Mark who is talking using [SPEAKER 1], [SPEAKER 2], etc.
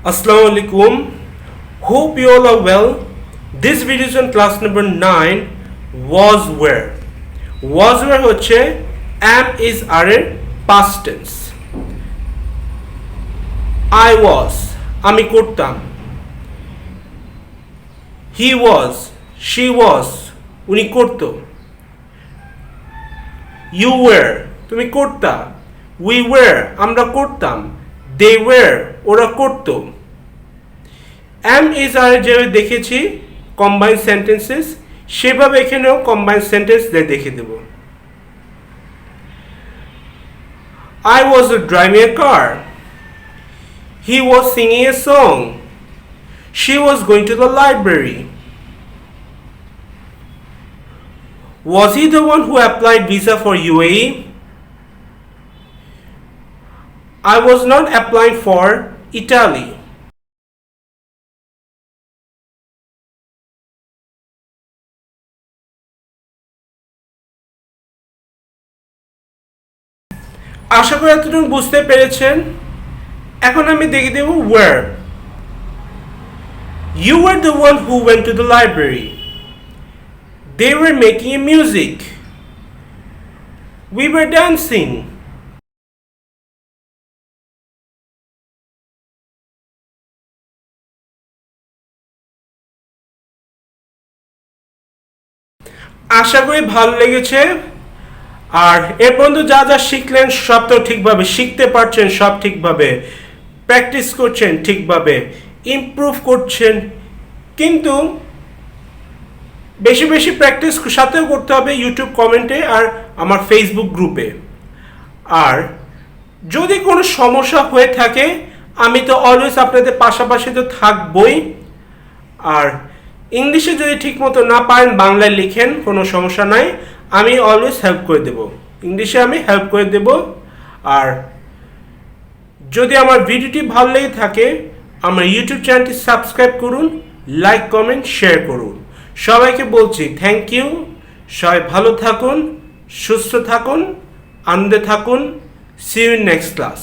[SPEAKER 1] Assalamu alaikum. Hope you all are well. This video is on class number 9. Was where. Was where হচ্ছে am is are এর past tense. I was আমি করতাম. He was she was উনি করতো. You were তুমি করতা. We were আমরা করতাম. They were ওরা করতো. Am is are যেভাবে দেখেছি কম্বাইন্ড সেন্টেন্সেস সেভাবে এখানেও কম্বাইন্ড সেন্টেন্স দেখে দেব। I was driving a car. He was singing a song. She was going to the library. Was he the one who applied visa for UAE? I was not applying for Italy. আশা করি এতটুকু বুঝতে পেরেছেন। এখন আমি দেখে দেব where. You were the one who went to the library. They were making music. We were dancing. আশা করি ভালো লেগেছে। আর এর পর্যন্ত যা যা শিখলেন সব তো ঠিকভাবে শিখতে পারছেন, সব ঠিকভাবে প্র্যাকটিস করছেন, ঠিকভাবে ইমপ্রুভ করছেন, কিন্তু বেশি বেশি প্র্যাকটিস সাথেও করতে হবে ইউটিউব কমেন্টে আর আমার ফেসবুক গ্রুপে। আর যদি কোনো সমস্যা হয়ে থাকে আমি তো অলওয়েজ আপনাদের পাশাপাশি তো থাকবই। আর ইংলিশে যদি ঠিকমতো না পারেন বাংলায় লিখেন, কোনো সমস্যা নাই, আমি অলওয়েজ হেল্প করে দেব, ইংলিশে আমি হেল্প করে দেব। আর যদি আমার ভিডিওটি ভালো লেগে থাকে আমার ইউটিউব চ্যানেলটি সাবস্ক্রাইব করুন, লাইক কমেন্ট শেয়ার করুন। সবাইকে বলছি থ্যাংক ইউ। সবাই ভালো থাকুন, সুস্থ থাকুন, আনন্দে থাকুন। See you in next class.